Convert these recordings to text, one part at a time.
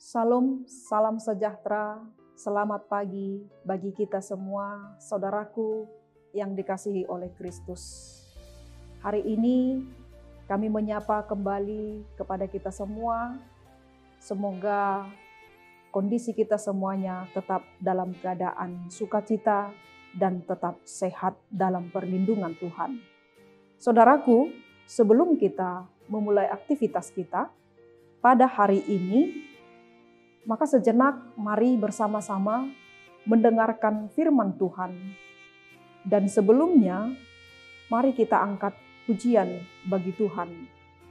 Salam, salam sejahtera, selamat pagi bagi kita semua, saudaraku yang dikasihi oleh Kristus. Hari ini kami menyapa kembali kepada kita semua. Semoga kondisi kita semuanya tetap dalam keadaan sukacita dan tetap sehat dalam perlindungan Tuhan. Saudaraku, sebelum kita memulai aktivitas kita pada hari ini, maka sejenak mari bersama-sama mendengarkan firman Tuhan. Dan sebelumnya, mari kita angkat pujian bagi Tuhan.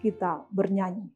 Kita bernyanyi.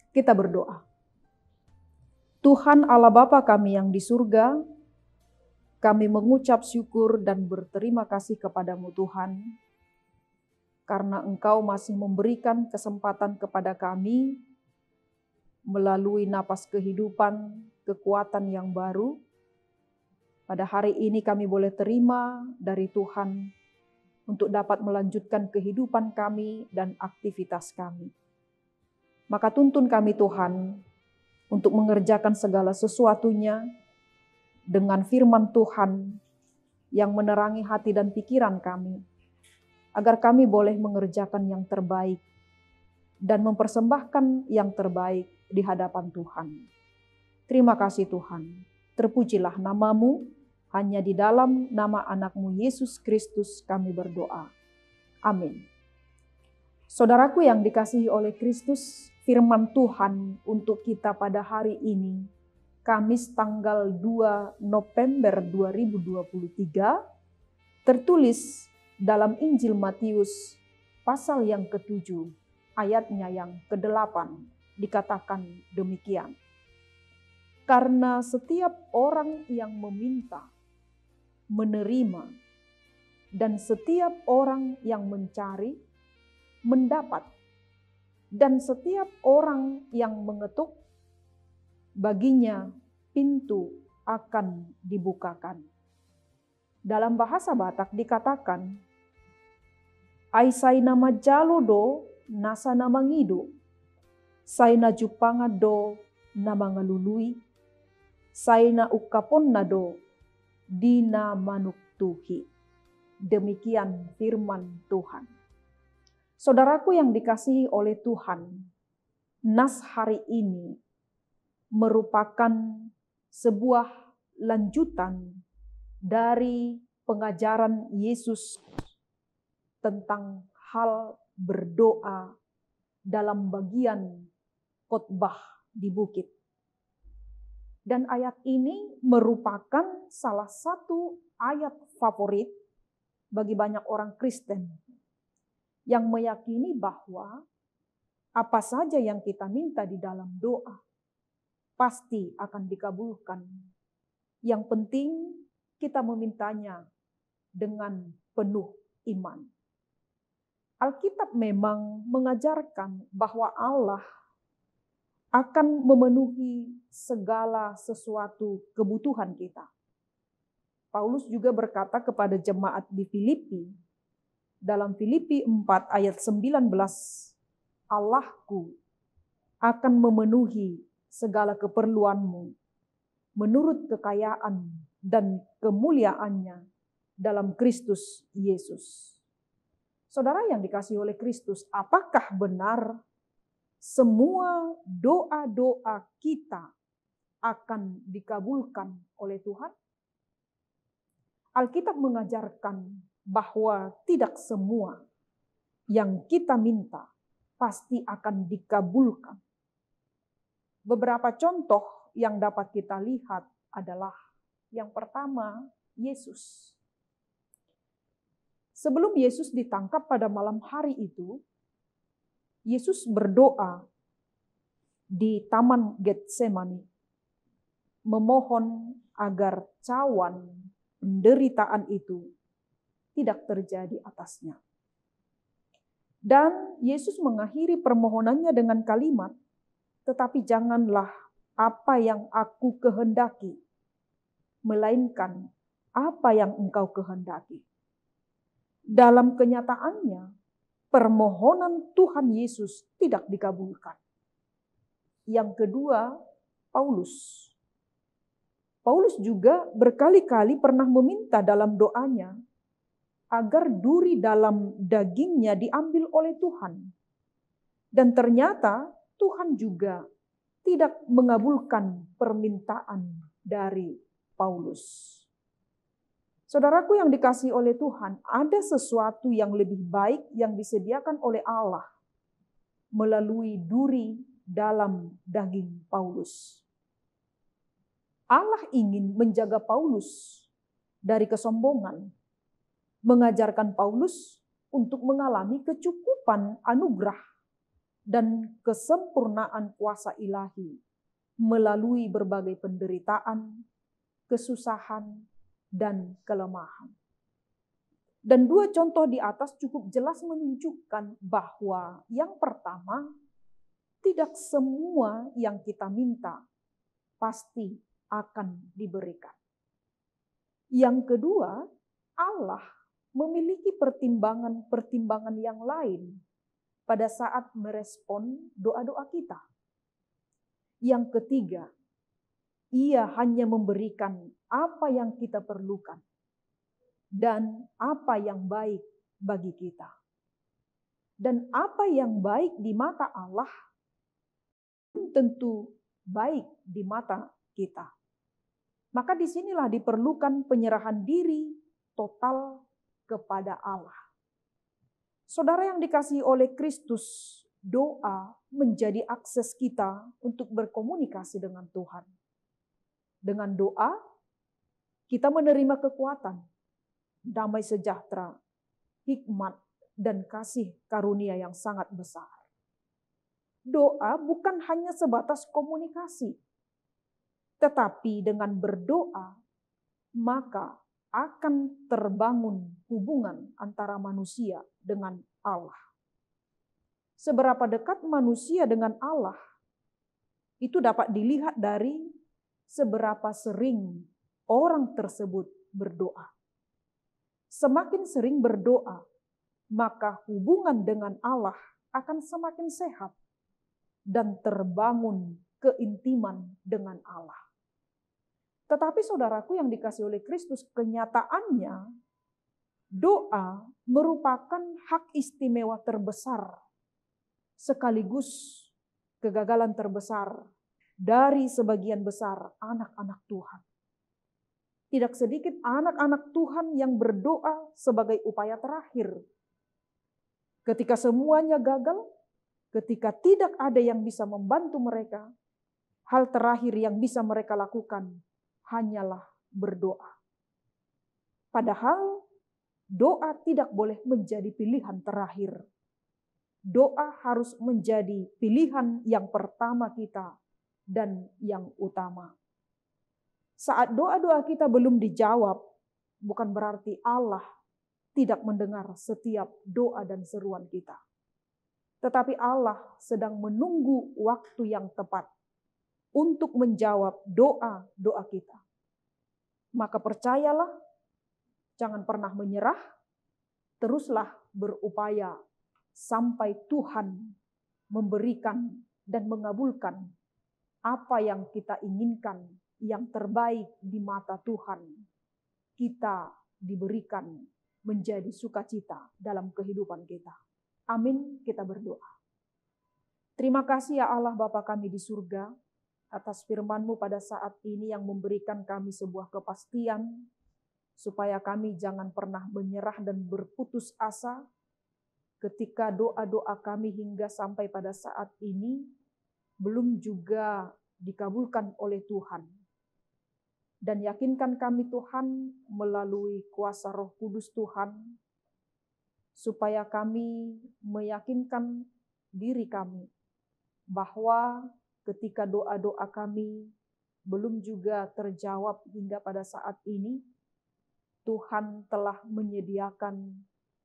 Kita berdoa. Tuhan Allah Bapa kami yang di surga, kami mengucap syukur dan berterima kasih kepadamu Tuhan, karena Engkau masih memberikan kesempatan kepada kami melalui napas kehidupan, kekuatan yang baru. Pada hari ini kami boleh terima dari Tuhan untuk dapat melanjutkan kehidupan kami dan aktivitas kami. Maka tuntun kami Tuhan untuk mengerjakan segala sesuatunya dengan firman Tuhan yang menerangi hati dan pikiran kami, agar kami boleh mengerjakan yang terbaik dan mempersembahkan yang terbaik di hadapan Tuhan. Terima kasih Tuhan, terpujilah nama-Mu, hanya di dalam nama anak-Mu Yesus Kristus kami berdoa. Amin. Saudaraku yang dikasihi oleh Kristus, firman Tuhan untuk kita pada hari ini, Kamis tanggal 2 November 2023, tertulis dalam Injil Matius pasal yang ke-7, ayatnya yang ke-8, dikatakan demikian. Karena setiap orang yang meminta, menerima, dan setiap orang yang mencari, mendapat. Dan setiap orang yang mengetuk, baginya pintu akan dibukakan. Dalam bahasa Batak dikatakan, ai saina majalo do nasa namangido, saina jupanga do namangalului, saina ukapon nado dina manuktuhi. Demikian firman Tuhan. Saudaraku yang dikasihi oleh Tuhan, nas hari ini merupakan sebuah lanjutan dari pengajaran Yesus tentang hal berdoa dalam bagian khotbah di bukit. Dan ayat ini merupakan salah satu ayat favorit bagi banyak orang Kristen yang meyakini bahwa apa saja yang kita minta di dalam doa pasti akan dikabulkan. Yang penting kita memintanya dengan penuh iman. Alkitab memang mengajarkan bahwa Allah akan memenuhi segala sesuatu kebutuhan kita. Paulus juga berkata kepada jemaat di Filipi, dalam Filipi 4 ayat 19, Allahku akan memenuhi segala keperluanmu menurut kekayaan dan kemuliaannya dalam Kristus Yesus. Saudara yang dikasihi oleh Kristus, apakah benar semua doa-doa kita akan dikabulkan oleh Tuhan? Alkitab mengajarkan bahwa tidak semua yang kita minta pasti akan dikabulkan. Beberapa contoh yang dapat kita lihat adalah yang pertama, Yesus. Sebelum Yesus ditangkap pada malam hari itu, Yesus berdoa di Taman Getsemani, memohon agar cawan penderitaan itu tidak terjadi atasnya. Dan Yesus mengakhiri permohonannya dengan kalimat, tetapi janganlah apa yang aku kehendaki, melainkan apa yang engkau kehendaki. Dalam kenyataannya, permohonan Tuhan Yesus tidak dikabulkan. Yang kedua, Paulus. Paulus juga berkali-kali pernah meminta dalam doanya agar duri dalam dagingnya diambil oleh Tuhan. Dan ternyata Tuhan juga tidak mengabulkan permintaan dari Paulus. Saudaraku yang dikasihi oleh Tuhan, ada sesuatu yang lebih baik yang disediakan oleh Allah melalui duri dalam daging Paulus. Allah ingin menjaga Paulus dari kesombongan, mengajarkan Paulus untuk mengalami kecukupan anugerah dan kesempurnaan kuasa ilahi melalui berbagai penderitaan, kesusahan, dan kelemahan. Dan dua contoh di atas cukup jelas menunjukkan bahwa yang pertama, tidak semua yang kita minta pasti akan diberikan. Yang kedua, Allah memiliki pertimbangan-pertimbangan yang lain pada saat merespon doa-doa kita. Yang ketiga, Ia hanya memberikan apa yang kita perlukan dan apa yang baik bagi kita. Dan apa yang baik di mata Allah tentu baik di mata kita. Maka disinilah diperlukan penyerahan diri total kepada Allah. Saudara yang dikasihi oleh Kristus, doa menjadi akses kita untuk berkomunikasi dengan Tuhan. Dengan doa, kita menerima kekuatan, damai sejahtera, hikmat, dan kasih karunia yang sangat besar. Doa bukan hanya sebatas komunikasi, tetapi dengan berdoa, maka akan terbangun hubungan antara manusia dengan Allah. Seberapa dekat manusia dengan Allah, Itu dapat dilihat dari seberapa sering orang tersebut berdoa. Semakin sering berdoa, maka hubungan dengan Allah akan semakin sehat dan terbangun keintiman dengan Allah. Tetapi saudaraku yang dikasihi oleh Kristus, kenyataannya doa merupakan hak istimewa terbesar sekaligus kegagalan terbesar dari sebagian besar anak-anak Tuhan. Tidak sedikit anak-anak Tuhan yang berdoa sebagai upaya terakhir. Ketika semuanya gagal, ketika tidak ada yang bisa membantu mereka, hal terakhir yang bisa mereka lakukan hanyalah berdoa. Padahal doa tidak boleh menjadi pilihan terakhir. Doa harus menjadi pilihan yang pertama kita dan yang utama. Saat doa-doa kita belum dijawab, bukan berarti Allah tidak mendengar setiap doa dan seruan kita. Tetapi Allah sedang menunggu waktu yang tepat untuk menjawab doa-doa kita. Maka percayalah, jangan pernah menyerah, teruslah berupaya sampai Tuhan memberikan dan mengabulkan apa yang kita inginkan, yang terbaik di mata Tuhan. Kita diberikan menjadi sukacita dalam kehidupan kita. Amin, kita berdoa. Terima kasih ya Allah Bapa kami di surga, atas firman-Mu pada saat ini yang memberikan kami sebuah kepastian, supaya kami jangan pernah menyerah dan berputus asa, ketika doa-doa kami hingga sampai pada saat ini belum juga dikabulkan oleh Tuhan. Dan yakinkan kami Tuhan melalui kuasa Roh Kudus Tuhan, supaya kami meyakinkan diri kami bahwa ketika doa-doa kami belum juga terjawab hingga pada saat ini, Tuhan telah menyediakan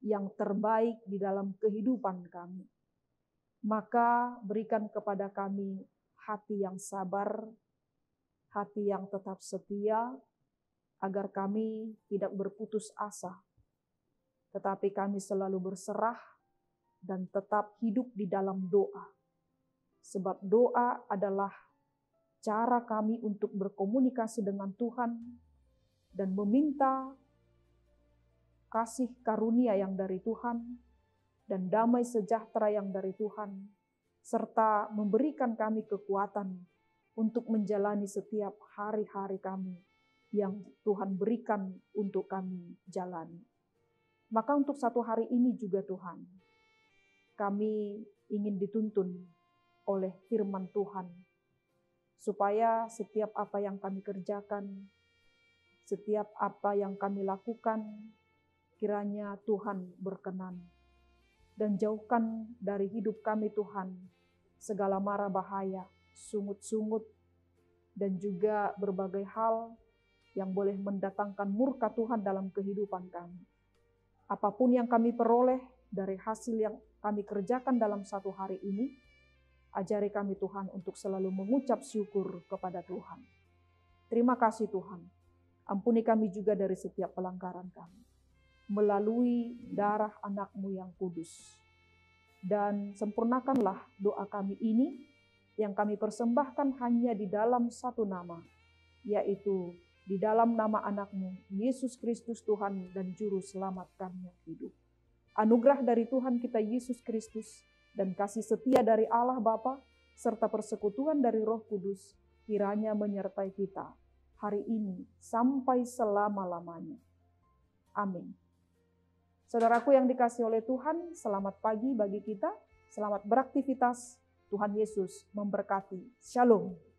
yang terbaik di dalam kehidupan kami. Maka berikan kepada kami hati yang sabar, hati yang tetap setia, agar kami tidak berputus asa, tetapi kami selalu berserah dan tetap hidup di dalam doa. Sebab doa adalah cara kami untuk berkomunikasi dengan Tuhan dan meminta kasih karunia yang dari Tuhan dan damai sejahtera yang dari Tuhan, serta memberikan kami kekuatan untuk menjalani setiap hari-hari kami yang Tuhan berikan untuk kami jalani. Maka untuk satu hari ini juga Tuhan, kami ingin dituntun oleh firman Tuhan, supaya setiap apa yang kami kerjakan, setiap apa yang kami lakukan, kiranya Tuhan berkenan. Dan jauhkan dari hidup kami Tuhan segala mara bahaya, sungut-sungut, dan juga berbagai hal yang boleh mendatangkan murka Tuhan dalam kehidupan kami. Apapun yang kami peroleh dari hasil yang kami kerjakan dalam satu hari ini, ajari kami Tuhan untuk selalu mengucap syukur kepada Tuhan. Terima kasih Tuhan. Ampuni kami juga dari setiap pelanggaran kami, melalui darah anak-Mu yang kudus. Dan sempurnakanlah doa kami ini, yang kami persembahkan hanya di dalam satu nama, yaitu di dalam nama anak-Mu, Yesus Kristus Tuhan dan Juru Selamat kami yang hidup. Anugerah dari Tuhan kita Yesus Kristus, dan kasih setia dari Allah Bapa, serta persekutuan dari Roh Kudus, kiranya menyertai kita hari ini sampai selama-lamanya. Amin. Saudaraku yang dikasihi oleh Tuhan, selamat pagi bagi kita, selamat beraktivitas. Tuhan Yesus memberkati. Shalom.